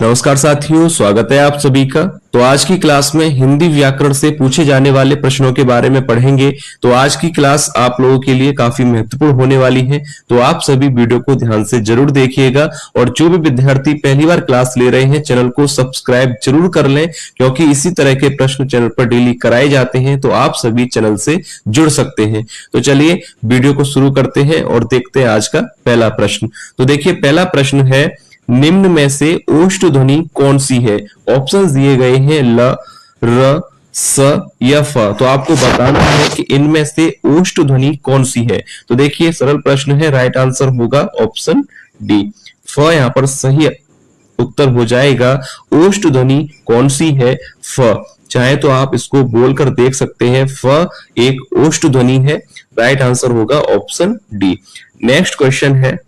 नमस्कार साथियों, स्वागत है आप सभी का। तो आज की क्लास में हिंदी व्याकरण से पूछे जाने वाले प्रश्नों के बारे में पढ़ेंगे। तो आज की क्लास आप लोगों के लिए काफी महत्वपूर्ण होने वाली है, तो आप सभी वीडियो को ध्यान से जरूर देखिएगा। और जो भी विद्यार्थी पहली बार क्लास ले रहे हैं, चैनल को सब्सक्राइब जरूर कर लें, क्योंकि इसी तरह के प्रश्न चैनल पर डेली कराए जाते हैं, तो आप सभी चैनल से जुड़ सकते हैं। तो चलिए वीडियो को शुरू करते हैं और देखते हैं आज का पहला प्रश्न। तो देखिए, पहला प्रश्न है, निम्न में से ओष्ठ ध्वनि कौन सी है? ऑप्शंस दिए गए हैं ल, र, स या फ। तो आपको बताना है कि इनमें से ओष्ठ ध्वनि कौन सी है। तो देखिए, सरल प्रश्न है, राइट आंसर होगा ऑप्शन डी, फ यहाँ पर सही उत्तर हो जाएगा। ओष्ठ ध्वनि कौन सी है? फ। चाहे तो आप इसको बोलकर देख सकते हैं, फ एक ओष्ठ ध्वनि है। राइट आंसर होगा ऑप्शन डी। नेक्स्ट क्वेश्चन है,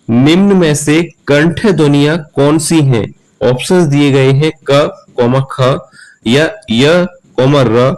निम्न में से कंठ ध्वनियां कौन सी हैं? ऑप्शंस दिए गए हैं क, ख या य, र,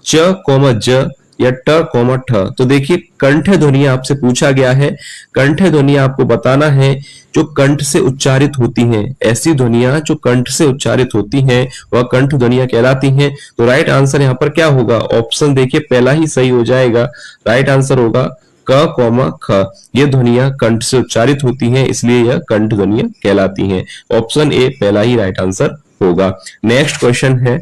च, ज या ट, ठ। तो देखिए, कंठ ध्वनियां आपसे पूछा गया है। कंठ ध्वनियां आपको बताना है जो कंठ से उच्चारित होती हैं। ऐसी ध्वनियां जो कंठ से उच्चारित होती हैं वह कंठ ध्वनियां कहलाती हैं। तो राइट आंसर यहाँ पर क्या होगा? ऑप्शन देखिए पहला ही सही हो जाएगा। राइट आंसर होगा क, ख। ये ध्वनियां कंठ से उच्चारित होती हैं, इसलिए यह कंठ ध्वनियां कहलाती हैं। ऑप्शन ए पहला ही राइट आंसर होगा। नेक्स्ट क्वेश्चन है,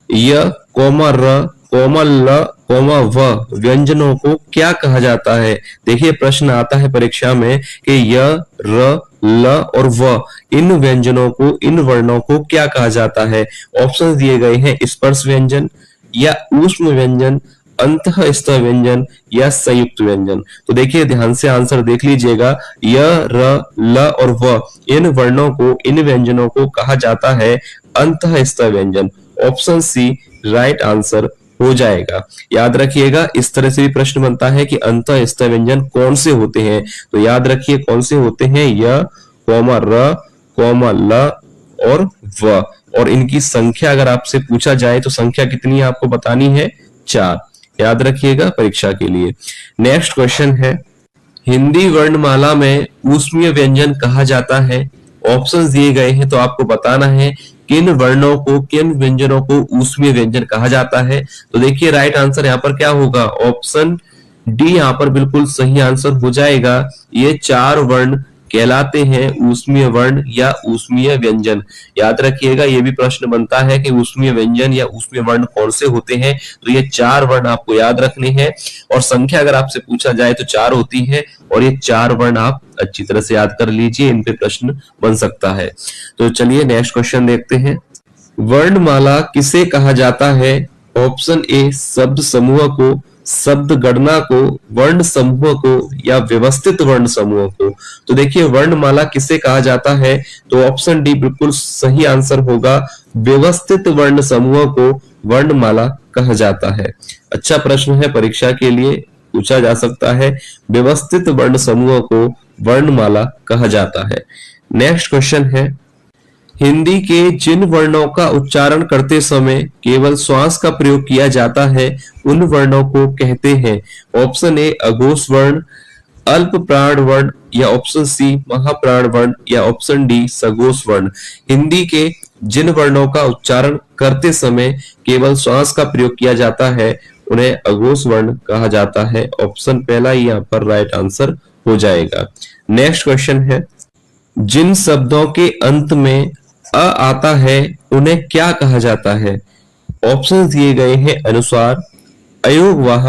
य, र, ल, व व्यंजनों को क्या कहा जाता है? देखिए, प्रश्न आता है परीक्षा में कि य, र, ल और व, इन व्यंजनों को, इन वर्णों को क्या कहा जाता है? ऑप्शन दिए गए हैं स्पर्श व्यंजन या ऊष्म व्यंजन, अंतःस्थ व्यंजन या संयुक्त व्यंजन। तो देखिए, ध्यान से आंसर देख लीजिएगा। य, र, ल और व, इन वर्णों को, इन व्यंजनों को कहा जाता है अंतःस्थ व्यंजन। ऑप्शन सी राइट आंसर हो जाएगा। याद रखिएगा, इस तरह से भी प्रश्न बनता है कि अंतःस्थ व्यंजन कौन से होते हैं। तो याद रखिए कौन से होते हैं, य, र, ल और व। और इनकी संख्या अगर आपसे पूछा जाए तो संख्या कितनी है आपको बतानी है? 4। याद रखिएगा परीक्षा के लिए। नेक्स्ट क्वेश्चन है, हिंदी वर्णमाला में ऊष्मीय व्यंजन कहा जाता है। ऑप्शंस दिए गए हैं, तो आपको बताना है किन वर्णों को, किन व्यंजनों को ऊष्मीय व्यंजन कहा जाता है। तो देखिए, राइट आंसर यहाँ पर क्या होगा? ऑप्शन डी यहाँ पर बिल्कुल सही आंसर हो जाएगा। ये 4 वर्ण कहलाते हैं ऊष्मीय वर्ण या ऊष्मीय व्यंजन। याद रखिएगा, ये भी प्रश्न बनता है कि ऊष्मीय व्यंजन या ऊष्मीय वर्ण कौन से होते हैं। तो ये 4 वर्ण आपको याद रखने हैं, और संख्या अगर आपसे पूछा जाए तो 4 होती है, और ये 4 वर्ण आप अच्छी तरह से याद कर लीजिए, इन पे प्रश्न बन सकता है। तो चलिए नेक्स्ट क्वेश्चन देखते हैं, वर्णमाला किसे कहा जाता है? ऑप्शन ए शब्द समूह को, शब्द गणना को, वर्ण समूह को या व्यवस्थित वर्ण समूह को। तो देखिए, वर्णमाला किसे कहा जाता है? तो ऑप्शन डी बिल्कुल सही आंसर होगा। व्यवस्थित वर्ण समूह को वर्णमाला कहा जाता है। अच्छा प्रश्न है, परीक्षा के लिए पूछा जा सकता है। व्यवस्थित वर्ण समूह को वर्णमाला कहा जाता है। नेक्स्ट क्वेश्चन है, हिंदी के जिन वर्णों का उच्चारण करते समय केवल श्वास का प्रयोग किया जाता है, उन वर्णों को कहते हैं। ऑप्शन ए अघोष वर्ण, अल्प प्राण वर्ण या ऑप्शन सी महाप्राण वर्ण या ऑप्शन डी सघोष वर्ण। हिंदी के जिन वर्णों का उच्चारण करते समय केवल श्वास का प्रयोग किया जाता है, उन्हें अघोष वर्ण कहा जाता है। ऑप्शन पहला ही यहाँ पर राइट आंसर हो जाएगा। नेक्स्ट क्वेश्चन है, जिन शब्दों के अंत में अ आता है उन्हें क्या कहा जाता है? ऑप्शंस दिए गए हैं अनुस्वार, अयोगवाह,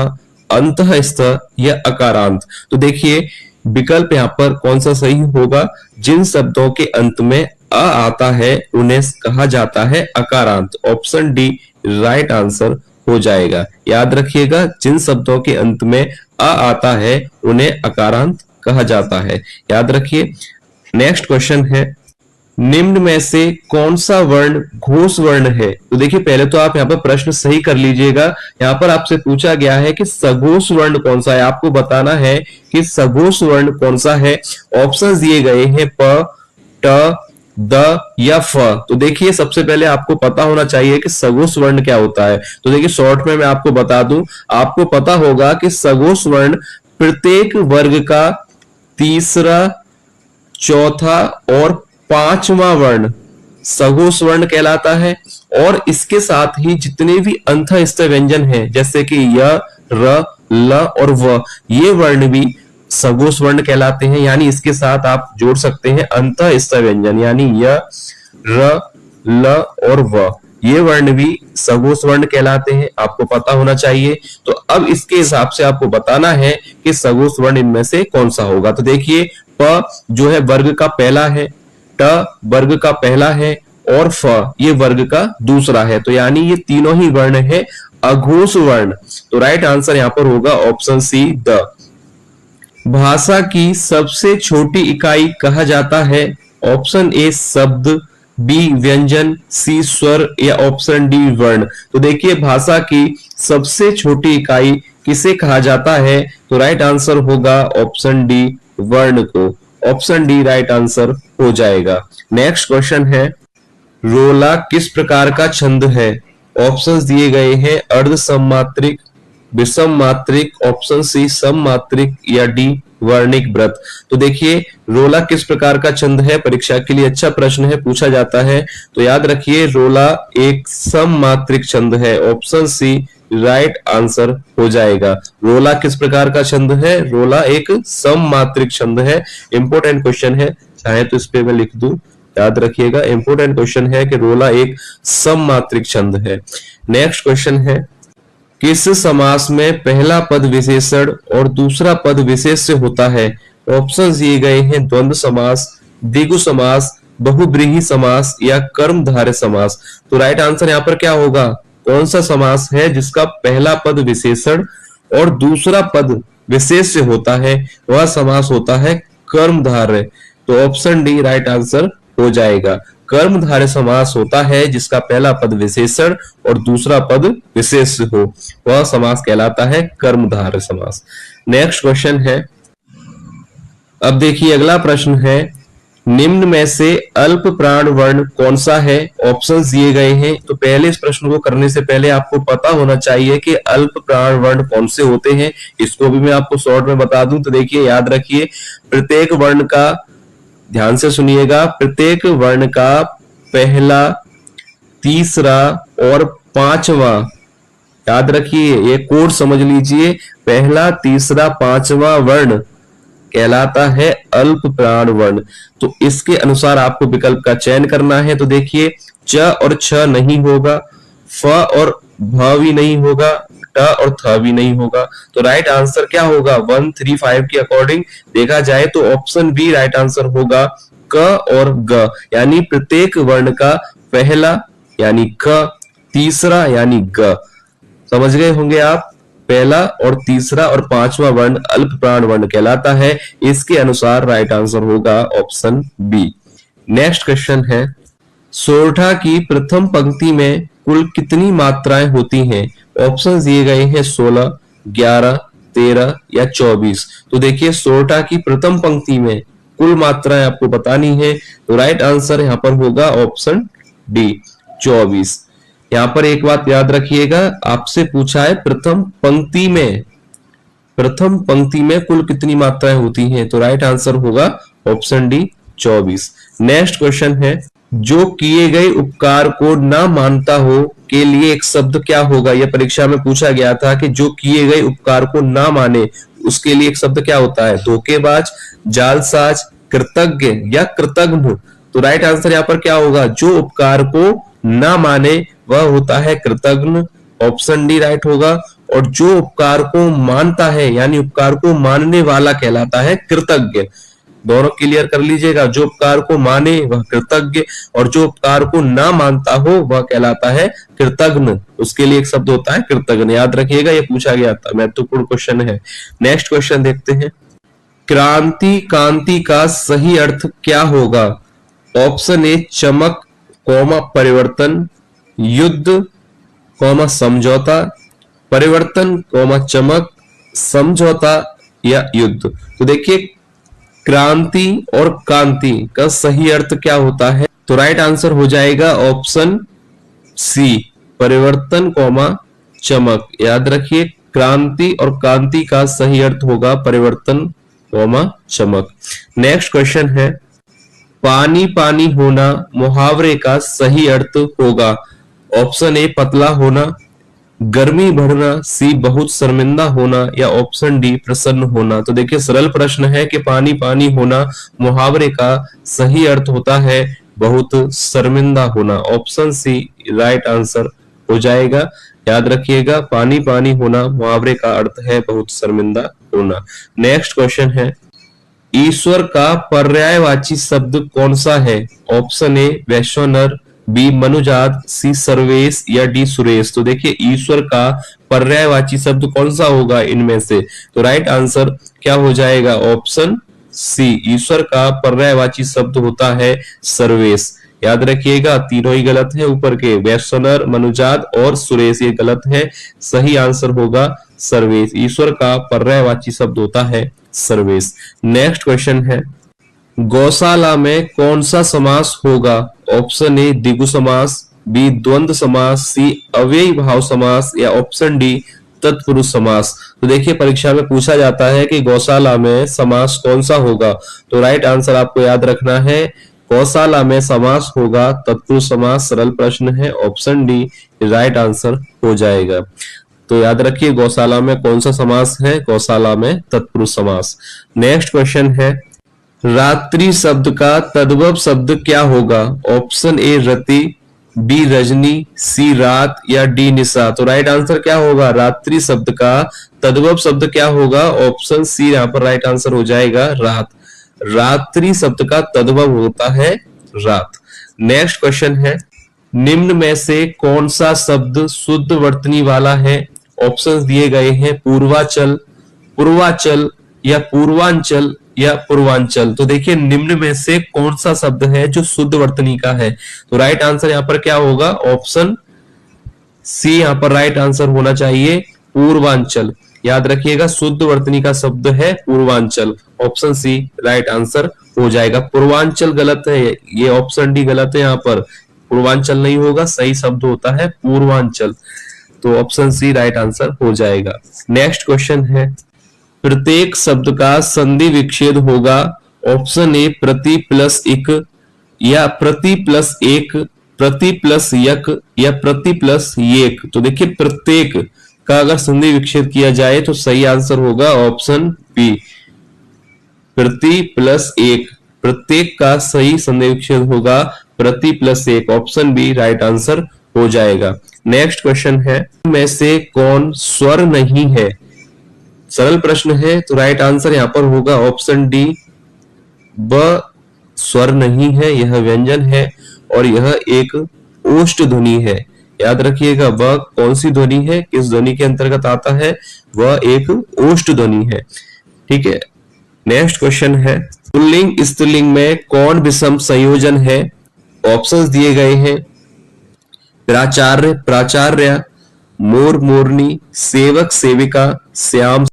अंतःस्थ या अकारांत। तो देखिए, विकल्प यहाँ पर कौन सा सही होगा? जिन शब्दों के अंत में अ आता है उन्हें कहा जाता है अकारांत। ऑप्शन डी राइट आंसर हो जाएगा। याद रखिएगा, जिन शब्दों के अंत में अ आता है उन्हें अकारांत कहा जाता है। याद रखिए। नेक्स्ट क्वेश्चन है, निम्न में से कौन सा वर्ण घोष वर्ण है? तो देखिए, पहले तो आप यहाँ पर प्रश्न सही कर लीजिएगा। यहाँ पर आपसे पूछा गया है कि सघोष वर्ण कौन सा है। आपको बताना है कि सघोष वर्ण कौन सा है। ऑप्शंस दिए गए हैं प, ट, द या फ। तो देखिए, सबसे पहले आपको पता होना चाहिए कि सघोष वर्ण क्या होता है। तो देखिए, शॉर्ट में मैं आपको बता दूं, आपको पता होगा कि सघोष वर्ण प्रत्येक वर्ग का तीसरा, चौथा और 5वां वर्ण सघोष वर्ण कहलाता है। और इसके साथ ही जितने भी अंतःस्थ व्यंजन हैं जैसे कि य, र, ल और व, ये वर्ण भी सघोष वर्ण कहलाते हैं। यानी इसके साथ आप जोड़ सकते हैं अंतःस्थ व्यंजन, यानी य, र, ल और व, ये वर्ण भी सघोष वर्ण कहलाते हैं, आपको पता होना चाहिए। तो अब इसके हिसाब से आपको बताना है कि सघोष वर्ण इनमें से कौन सा होगा। तो देखिए, प जो है वर्ग का पहला है, ट वर्ग का पहला है और फ ये वर्ग का दूसरा है। तो यानी ये तीनों ही वर्ण है अघोष वर्ण। तो राइट आंसर यहां पर होगा ऑप्शन सी, द। भाषा की सबसे छोटी इकाई कहा जाता है। ऑप्शन ए शब्द, बी व्यंजन, सी स्वर या ऑप्शन डी वर्ण। तो देखिए, भाषा की सबसे छोटी इकाई किसे कहा जाता है? तो राइट आंसर होगा ऑप्शन डी, वर्ण को। ऑप्शन डी राइट आंसर हो जाएगा। नेक्स्ट क्वेश्चन है, रोला किस प्रकार का छंद है? ऑप्शंस दिए गए हैं अर्ध सममात्रिक, विषम मात्रिक, ऑप्शन सी सममात्रिक या डी वर्णिक व्रत। तो देखिए, रोला किस प्रकार का छंद है, परीक्षा के लिए अच्छा प्रश्न है, पूछा जाता है। तो याद रखिए, रोला एक सममात्रिक छंद है। ऑप्शन सी राइट आंसर हो जाएगा। रोला किस प्रकार का छंद है? रोला एक सममात्रिक छंद है। इंपोर्टेंट क्वेश्चन है, चाहे तो इस पे मैं लिख दूं, याद रखिएगा। इंपोर्टेंट क्वेश्चन है कि रोला एक सममात्रिक छंद है। नेक्स्ट क्वेश्चन है, किस समास में पहला पद विशेषण और दूसरा पद विशेष्य होता है? ऑप्शन दिए गए हैं द्वंद्व समास, द्विगु समास, बहुब्रीहि समास या कर्मधारय समास। तो राइट आंसर यहाँ पर क्या होगा? कौन सा समास है जिसका पहला पद विशेषण और दूसरा पद विशेष्य होता है? वह समास होता है कर्मधारय। तो ऑप्शन डी राइट आंसर हो जाएगा। कर्मधारय समास होता है जिसका पहला पद विशेषण और दूसरा पद विशेष्य हो, वह समास कहलाता है कर्मधारय समास। नेक्स्ट क्वेश्चन है, अब देखिए अगला प्रश्न है, निम्न में से अल्प प्राण वर्ण कौन सा है? ऑप्शंस दिए गए हैं। तो पहले इस प्रश्न को करने से पहले आपको पता होना चाहिए कि अल्प प्राण वर्ण कौन से होते हैं। इसको भी मैं आपको शॉर्ट में बता दूं। तो देखिए, याद रखिए, प्रत्येक वर्ण का, ध्यान से सुनिएगा, प्रत्येक वर्ण का पहला, तीसरा और पांचवा, याद रखिए, ये कोड समझ लीजिए, पहला, तीसरा, पांचवा वर्ण कहलाता है अल्प प्राण वर्ण। तो इसके अनुसार आपको विकल्प का चयन करना है। तो देखिए, च और छ नहीं होगा, फ और भ भी नहीं होगा, ट और थ भी नहीं होगा। तो राइट आंसर क्या होगा? 135 के अकॉर्डिंग देखा जाए तो ऑप्शन बी राइट आंसर होगा, क और ग। यानी प्रत्येक वर्ण का पहला यानी क, तीसरा यानी ग। समझ गए होंगे आप? पहला और तीसरा और पांचवा वर्ण अल्प प्राण वर्ण कहलाता है। इसके अनुसार राइट आंसर होगा ऑप्शन बी। नेक्स्ट क्वेश्चन है, सोरठा की प्रथम पंक्ति में कुल कितनी मात्राएं होती हैं? ऑप्शन दिए गए हैं 16, 11, 13 या 24। तो देखिए, सोरठा की प्रथम पंक्ति में कुल मात्राएं आपको बतानी है। तो राइट आंसर यहां पर होगा ऑप्शन डी, 24। यहां पर एक बात याद रखिएगा, आपसे पूछा है प्रथम पंक्ति में, प्रथम पंक्ति में कुल कितनी मात्राएं होती हैं? तो राइट आंसर होगा ऑप्शन डी, 24। नेक्स्ट क्वेश्चन है, जो किए गए उपकार को ना मानता हो के लिए एक शब्द क्या होगा? यह परीक्षा में पूछा गया था कि जो किए गए उपकार को ना माने उसके लिए एक शब्द क्या होता है? धोखेबाज, जालसाज, कृतज्ञ या कृतघ्न। तो राइट आंसर यहाँ पर क्या होगा? जो उपकार को ना माने वह होता है कृतघ्न। ऑप्शन डी राइट होगा। और जो उपकार को मानता है यानी उपकार को मानने वाला कहलाता है कृतज्ञ। दोनों क्लियर कर लीजिएगा, जो उपकार को माने वह कृतज्ञ और जो उपकार को ना मानता हो वह कहलाता है कृतघ्न। उसके लिए एक शब्द होता है कृतघ्न, याद रखिएगा, ये पूछा गया था, महत्वपूर्ण क्वेश्चन है। नेक्स्ट क्वेश्चन देखते हैं, क्रांति कांति का सही अर्थ क्या होगा? ऑप्शन ए चमक, कौमा परिवर्तन, युद्ध, कौमा समझौता, परिवर्तन, कौमा चमक, समझौता या युद्ध। तो देखिए, क्रांति और कांति का सही अर्थ क्या होता है? तो राइट आंसर हो जाएगा ऑप्शन सी, परिवर्तन, कौमा चमक। याद रखिए, क्रांति और कांति का सही अर्थ होगा परिवर्तन, कौमा चमक। नेक्स्ट क्वेश्चन है, पानी पानी होना मुहावरे का सही अर्थ होगा? ऑप्शन ए पतला होना, गर्मी बढ़ना, सी बहुत शर्मिंदा होना, या ऑप्शन डी प्रसन्न होना। तो देखिए सरल प्रश्न है कि पानी पानी होना मुहावरे का सही अर्थ होता है बहुत शर्मिंदा होना। ऑप्शन सी राइट आंसर हो जाएगा। याद रखिएगा, पानी पानी होना मुहावरे का अर्थ है बहुत शर्मिंदा होना। नेक्स्ट क्वेश्चन है, ईश्वर का पर्यायवाची शब्द कौन सा है? ऑप्शन ए वैश्वानर, बी मनुजात, सी सर्वेश, या डी सुरेश। तो देखिए ईश्वर का पर्यायवाची शब्द कौन सा होगा इनमें से? तो राइट आंसर क्या हो जाएगा? ऑप्शन सी, ईश्वर का पर्यायवाची शब्द होता है सर्वेश। याद रखिएगा तीनों ही गलत है, ऊपर के वैश्वानर, मनुजात और सुरेश ये गलत है। सही आंसर होगा सर्वेश। ईश्वर का पर्यायवाची शब्द होता है सर्वेश। नेक्स्ट क्वेश्चन है, गौशाला में कौन सा समास होगा? ऑप्शन ए द्विगु समास, बी द्वंद्व समास, सी अव्ययी भाव समास, या ऑप्शन डी तत्पुरुष समास। तो देखिए परीक्षा में पूछा जाता है कि गौशाला में समास कौन सा होगा, तो राइट आंसर आपको याद रखना है गौशाला में समास होगा तत्पुरुष समास। सरल प्रश्न है, ऑप्शन डी राइट आंसर हो जाएगा। तो याद रखिए गौशाला में कौन सा समास है? गौशाला में तत्पुरुष समास। नेक्स्ट क्वेश्चन है, रात्रि शब्द का तद्भव शब्द क्या होगा? ऑप्शन ए रति, बी रजनी, सी रात, या डी निशा। तो राइट आंसर क्या होगा? रात्रि शब्द का तद्भव शब्द क्या होगा? ऑप्शन सी यहाँ पर राइट आंसर हो जाएगा रात। रात्रि शब्द का तद्भव होता है रात। नेक्स्ट क्वेश्चन है, निम्न में से कौन सा शब्द शुद्ध वर्तनी वाला है? ऑप्शंस दिए गए हैं पूर्वाचल, पूर्वाचल, या पूर्वांचल, या पूर्वांचल। तो देखिए निम्न में से कौन सा शब्द है जो शुद्ध वर्तनी का है? तो राइट आंसर यहाँ पर क्या होगा? ऑप्शन सी यहाँ पर राइट आंसर होना चाहिए पूर्वांचल। याद रखिएगा शुद्ध वर्तनी का शब्द है Purvanchal. Option C right answer हो जाएगा। पूर्वांचल गलत है, ये ऑप्शन डी गलत है। यहाँ पर पूर्वांचल नहीं होगा, सही शब्द होता है पूर्वांचल। तो ऑप्शन सी राइट आंसर हो जाएगा। नेक्स्ट क्वेश्चन है, प्रत्येक शब्द का संधि विच्छेद होगा? ऑप्शन ए प्रति प्लस इक, या प्रति प्लस एक, प्रति प्लस यक, या प्रति प्लस येक। तो देखिए प्रत्येक का अगर संधि विच्छेद किया जाए तो सही आंसर होगा ऑप्शन बी प्रति प्लस एक। प्रत्येक का सही संधि विच्छेद होगा प्रति प्लस एक। ऑप्शन बी राइट आंसर हो जाएगा। नेक्स्ट क्वेश्चन है, में से कौन स्वर नहीं है? सरल प्रश्न है, तो राइट आंसर यहां पर होगा ऑप्शन डी ब स्वर नहीं है, यह व्यंजन है और यह एक ओष्ठ ध्वनि है। याद रखिएगा ब कौन सी ध्वनि है, किस ध्वनि के अंतर्गत आता है? वह एक ओष्ठ ध्वनि है। ठीक है। नेक्स्ट क्वेश्चन है, पुल्लिंग स्त्रीलिंग में कौन विषम संयोजन है? ऑप्शंस दिए गए हैं प्राचार्य, प्राचार्या, मोर मोरनी, सेवक सेविका, श्याम